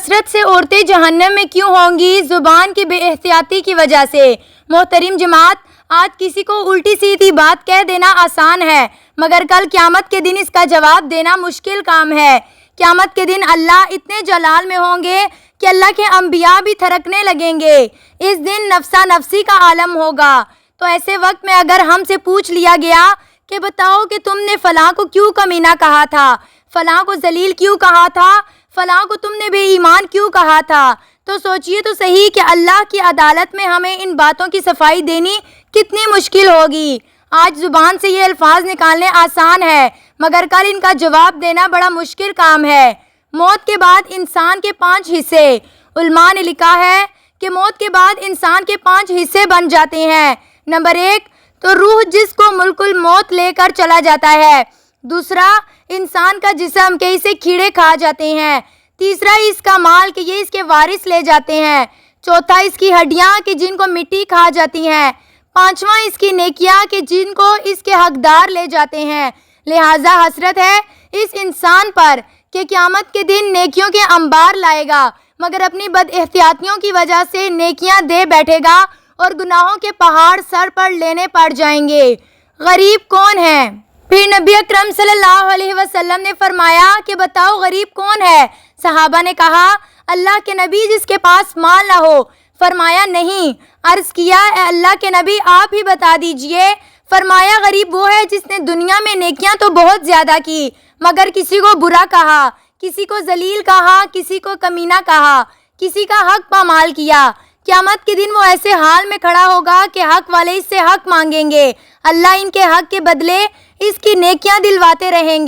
کثرت سے عورتیں جہنم میں کیوں ہوں گی؟ زبان کی بے احتیاطی کی وجہ سے۔ محترم جماعت، آج کسی کو الٹی سیدھی بات کہہ دینا آسان ہے، مگر کل قیامت کے دن اس کا جواب دینا مشکل کام ہے۔ قیامت کے دن اللہ اتنے جلال میں ہوں گے کہ اللہ کے انبیاء بھی تھرکنے لگیں گے۔ اس دن نفسا نفسی کا عالم ہوگا۔ تو ایسے وقت میں اگر ہم سے پوچھ لیا گیا کہ بتاؤ کہ تم نے فلاں کو کیوں کمینہ کہا تھا، فلاں کو ذلیل کیوں کہا تھا، فلاں کو تم نے بے ایمان کیوں کہا تھا، تو سوچئے تو صحیح کہ اللہ کی عدالت میں ہمیں ان باتوں کی صفائی دینی کتنی مشکل ہوگی۔ آج زبان سے یہ الفاظ نکالنے آسان ہے، مگر کل ان کا جواب دینا بڑا مشکل کام ہے۔ موت کے بعد انسان کے 5 حصے۔ علماء نے لکھا ہے کہ موت کے بعد انسان کے 5 حصے بن جاتے ہیں۔ نمبر 1 تو روح، جس کو ملک الموت لے کر چلا جاتا ہے۔ دوسرا، انسان کا جسم کہ اسے کیڑے کھا جاتے ہیں۔ تیسرا، اس کا مال کہ یہ اس کے وارث لے جاتے ہیں۔ چوتھا، اس کی ہڈیاں کہ جن کو مٹی کھا جاتی ہیں۔ پانچواں، اس کی نیکیاں کہ جن کو اس کے حقدار لے جاتے ہیں۔ لہٰذا حسرت ہے اس انسان پر کہ قیامت کے دن نیکیوں کے انبار لائے گا، مگر اپنی بد احتیاطیوں کی وجہ سے نیکیاں دے بیٹھے گا اور گناہوں کے پہاڑ سر پر لینے پڑ جائیں گے۔ غریب کون ہے؟ پھر نبی اکرم صلی اللہ علیہ وسلم نے فرمایا کہ بتاؤ غریب کون ہے؟ صحابہ نے کہا اللہ کے نبی، جس کے پاس مال نہ ہو۔ فرمایا نہیں۔ عرض کیا اے اللہ کے نبی آپ ہی بتا دیجئے۔ فرمایا غریب وہ ہے جس نے دنیا میں نیکیاں تو بہت زیادہ کی، مگر کسی کو برا کہا، کسی کو ذلیل کہا، کسی کو کمینہ کہا، کسی کا حق پامال کیا۔ قیامت کے دن وہ ایسے حال میں کھڑا ہوگا کہ حق والے اس سے حق مانگیں گے، اللہ ان کے حق کے بدلے اس کی نیکیاں دلواتے رہیں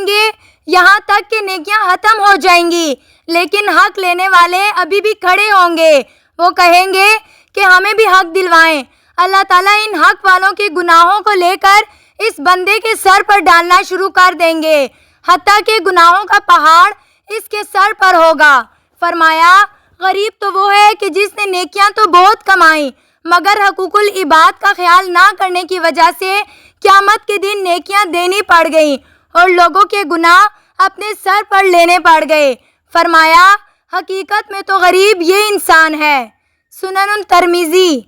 گے یہاں تک کہ نیکیاں ختم ہو جائیں گی، لیکن حق لینے والے ابھی بھی کھڑے ہوں گے۔ وہ کہیں گے کہ ہمیں بھی حق دلوائیں۔ اللہ تعالیٰ ان حق والوں کے گناہوں کو لے کر اس بندے کے سر پر ڈالنا شروع کر دیں گے، حتیٰ کہ گناہوں کا پہاڑ اس کے سر پر ہوگا۔ فرمایا غریب تو وہ ہے کہ جس نے نیکیاں تو بہت کمائیں، مگر حقوق العباد کا خیال نہ کرنے کی وجہ سے قیامت کے دن نیکیاں دینی پڑ گئیں اور لوگوں کے گناہ اپنے سر پر لینے پڑ گئے۔ فرمایا حقیقت میں تو غریب یہ انسان ہے۔ سنن ترمذی۔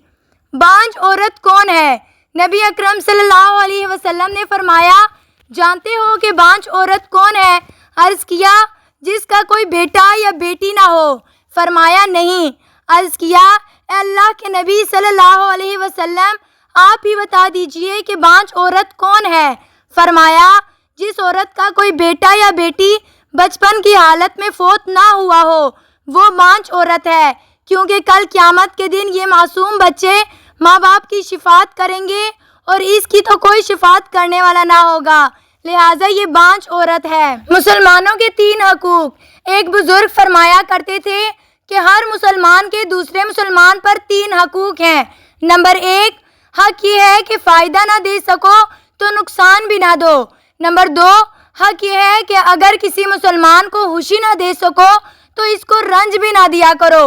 بانجھ عورت کون ہے؟ نبی اکرم صلی اللہ علیہ وسلم نے فرمایا جانتے ہو کہ بانجھ عورت کون ہے؟ عرض کیا جس کا کوئی بیٹا یا بیٹی نہ ہو۔ فرمایا نہیں۔ عرض کیا اے اللہ کے نبی صلی اللہ علیہ وسلم آپ ہی بتا دیجئے کہ بانجھ عورت کون ہے؟ فرمایا جس عورت کا کوئی بیٹا یا بیٹی بچپن کی حالت میں فوت نہ ہوا ہو، وہ بانجھ عورت ہے، کیونکہ کل قیامت کے دن یہ معصوم بچے ماں باپ کی شفاعت کریں گے اور اس کی تو کوئی شفاعت کرنے والا نہ ہوگا، لہٰذا یہ بانجھ عورت ہے۔ مسلمانوں کے 3 حقوق۔ ایک بزرگ فرمایا کرتے تھے کہ ہر مسلمان کے دوسرے مسلمان پر 3 حقوق ہیں۔ نمبر 1 حق یہ ہے کہ فائدہ نہ دے سکو تو نقصان بھی نہ دو۔ نمبر 2 حق یہ ہے کہ اگر کسی مسلمان کو خوشی نہ دے سکو تو اس کو رنج بھی نہ دیا کرو۔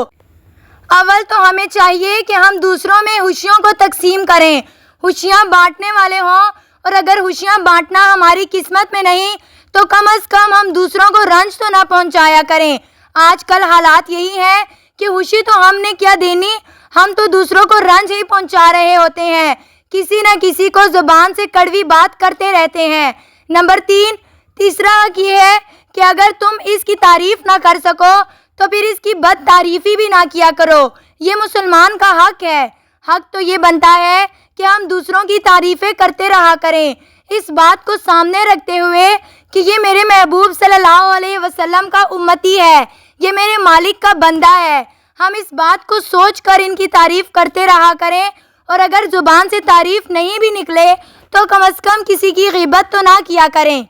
اول تو ہمیں چاہیے کہ ہم دوسروں میں خوشیوں کو تقسیم کریں، خوشیاں بانٹنے والے ہوں، اور اگر خوشیاں بانٹنا ہماری قسمت میں نہیں تو کم از کم ہم دوسروں کو رنج تو نہ پہنچایا کریں۔ آج کل حالات یہی ہے کہ خوشی تو ہم نے کیا دینی، ہم تو دوسروں کو رنج ہی پہنچا رہے ہوتے ہیں، کسی نہ کسی کو زبان سے کڑوی بات کرتے رہتے ہیں۔ نمبر 3 تیسرا حق یہ ہے کہ اگر تم اس کی تعریف نہ کر سکو تو پھر اس کی بد تعریفی بھی نہ کیا کرو۔ یہ مسلمان کا حق ہے۔ حق تو یہ بنتا ہے کہ ہم دوسروں کی تعریفیں کرتے رہا کریں، اس بات کو سامنے رکھتے ہوئے کہ یہ میرے محبوب صلی اللہ علیہ وسلم کا امتی ہے، یہ میرے مالک کا بندہ ہے۔ ہم اس بات کو سوچ کر ان کی تعریف کرتے رہا کریں، اور اگر زبان سے تعریف نہیں بھی نکلے تو کم از کم کسی کی غیبت تو نہ کیا کریں۔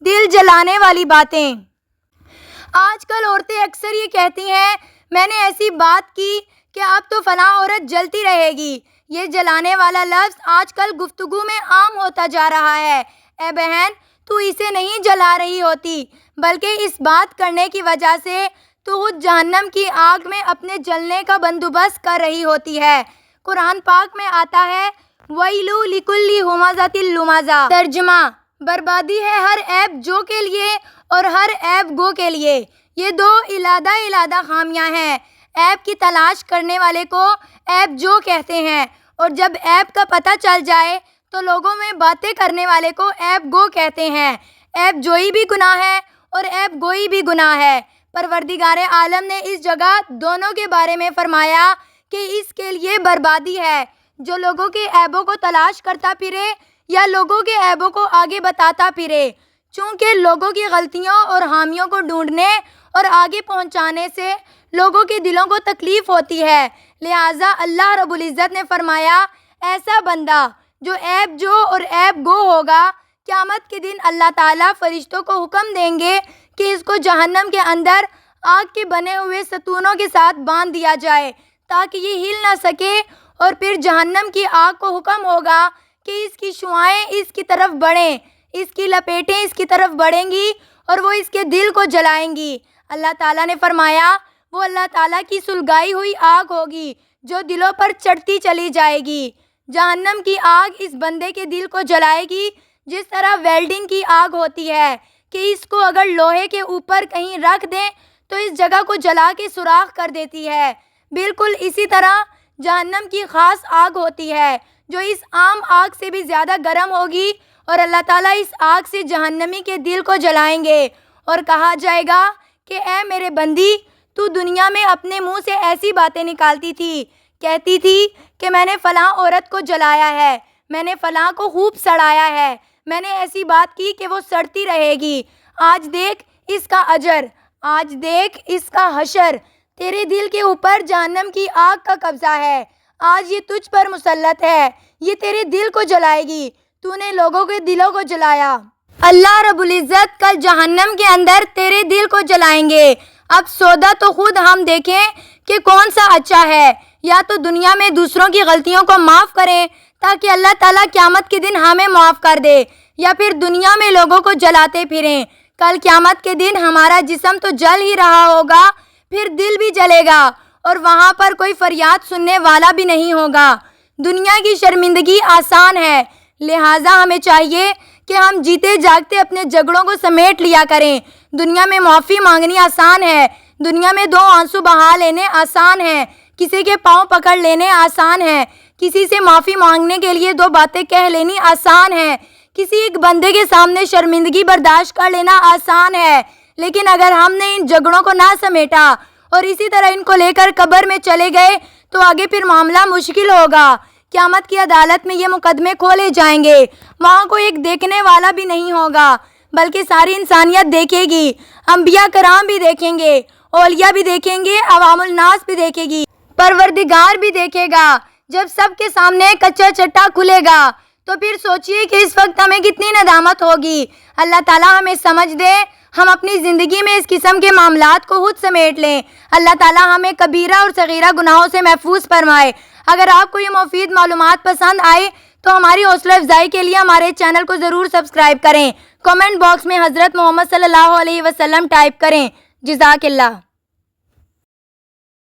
دل جلانے والی باتیں۔ آج کل عورتیں اکثر یہ کہتی ہیں میں نے ایسی بات کی کہ اب تو فلاں عورت جلتی رہے گی۔ یہ جلانے والا لفظ آج کل گفتگو میں عام ہوتا جا رہا ہے۔ اے بہن، تو اسے نہیں جلا رہی ہوتی، بلکہ اس بات کرنے کی وجہ سے تو خود جہنم کی آگ میں اپنے جلنے کا بندوبست کر رہی ہوتی ہے۔ قرآن پاک میں آتا ہے وَيْلٌ لِكُلِّ ہُمَزَةٍ لُمَزَةٍ۔ ترجمہ: بربادی ہے ہر عیب جو کے لیے اور ہر عیب گو کے لیے، یہ دو علیحدہ خامیاں ہیں۔ عیب کی تلاش کرنے والے کو عیب جو کہتے ہیں، اور جب عیب کا پتہ چل جائے تو لوگوں میں باتیں کرنے والے کو عیب گو کہتے ہیں۔ عیب جوئی بھی گناہ ہے اور عیب گوئی بھی گناہ ہے۔ پروردگار عالم نے اس جگہ دونوں کے بارے میں فرمایا کہ اس کے لیے بربادی ہے جو لوگوں کے عیبوں کو تلاش کرتا پھرے یا لوگوں کے عیبوں کو آگے بتاتا پھرے۔ چونکہ لوگوں کی غلطیوں اور خامیوں کو ڈھونڈنے اور آگے پہنچانے سے لوگوں کے دلوں کو تکلیف ہوتی ہے، لہٰذا اللہ رب العزت نے فرمایا ایسا بندہ جو عیب جو اور عیب گو ہوگا، قیامت کے دن اللہ تعالیٰ فرشتوں کو حکم دیں گے کہ اس کو جہنم کے اندر آگ کے بنے ہوئے ستونوں کے ساتھ باندھ دیا جائے تاکہ یہ ہل نہ سکے، اور پھر جہنم کی آگ کو حکم ہوگا کہ اس کی شعاعیں اس کی طرف بڑھیں، اس کی لپیٹیں اس کی طرف بڑھیں گی اور وہ اس کے دل کو جلائیں گی۔ اللہ تعالیٰ نے فرمایا وہ اللہ تعالیٰ کی سلگائی ہوئی آگ ہوگی جو دلوں پر چڑھتی چلی جائے گی۔ جہنم کی آگ اس بندے کے دل کو جلائے گی جس طرح ویلڈنگ کی آگ ہوتی ہے کہ اس کو اگر لوہے کے اوپر کہیں رکھ دیں تو اس جگہ کو جلا کے سوراخ کر دیتی ہے۔ بالکل اسی طرح جہنم کی خاص آگ ہوتی ہے جو اس عام آگ سے بھی زیادہ گرم ہوگی، اور اللہ تعالیٰ اس آگ سے جہنمی کے دل کو جلائیں گے اور کہا جائے گا کہ اے میرے بندی، تو دنیا میں اپنے منہ سے ایسی باتیں نکالتی تھی، کہتی تھی کہ میں نے فلاں عورت کو جلایا ہے، میں نے فلاں کو خوب سڑایا ہے، میں نے ایسی بات کی کہ وہ سڑتی رہے گی۔ آج دیکھ اس کا اجر، آج دیکھ اس کا حشر۔ تیرے دل کے اوپر جہنم کی آگ کا قبضہ ہے، آج یہ تجھ پر مسلط ہے، یہ تیرے دل کو جلائے گی، تو نے لوگوں کے دلوں کو جلایا۔ اللہ رب العزت کل جہنم کے اندر تیرے دل کو جلائیں گے۔ اب سودا تو خود ہم دیکھیں کہ کون سا اچھا ہے، یا تو دنیا میں دوسروں کی غلطیوں کو معاف کریں تاکہ اللہ تعالیٰ قیامت کے دن ہمیں معاف کر دے، یا پھر دنیا میں لوگوں کو جلاتے پھریں۔ کل قیامت کے دن ہمارا جسم تو جل ہی رہا ہوگا، پھر دل بھی جلے گا اور وہاں پر کوئی فریاد سننے والا بھی نہیں ہوگا۔ دنیا کی شرمندگی آسان ہے، لہٰذا ہمیں چاہیے کہ ہم جیتے جاگتے اپنے جھگڑوں کو سمیٹ لیا کریں۔ دنیا میں معافی مانگنی آسان ہے، دنیا میں 2 آنسو بہا لینے آسان ہے، کسی کے پاؤں پکڑ لینے آسان ہے، کسی سے معافی مانگنے کے لیے 2 باتیں کہہ لینی آسان ہے، کسی ایک بندے کے سامنے شرمندگی برداشت کر لینا آسان ہے، لیکن اگر ہم نے ان جھگڑوں کو نہ سمیٹا اور اسی طرح ان کو لے کر قبر میں چلے گئے تو آگے پھر معاملہ مشکل ہوگا۔ قیامت کی عدالت میں یہ مقدمے کھولے جائیں گے، وہاں کوئی ایک دیکھنے والا بھی نہیں ہوگا بلکہ ساری انسانیت دیکھے گی، انبیاء کرام بھی دیکھیں گے، اولیاء بھی دیکھیں گے، عوام الناس بھی دیکھے گی، پروردگار بھی دیکھے گا۔ جب سب کے سامنے کچا چٹا کھلے گا تو پھر سوچئے کہ اس وقت ہمیں کتنی ندامت ہوگی۔ اللہ تعالیٰ ہمیں سمجھ دے، ہم اپنی زندگی میں اس قسم کے معاملات کو خود سمیٹ لیں۔ اللہ تعالیٰ ہمیں کبیرہ اور صغیرہ گناہوں سے محفوظ فرمائے۔ اگر آپ کو یہ مفید معلومات پسند آئے تو ہماری حوصلہ افزائی کے لیے ہمارے چینل کو ضرور سبسکرائب کریں۔ کمنٹ باکس میں حضرت محمد صلی اللہ علیہ وسلم ٹائپ کریں۔ جزاک اللہ۔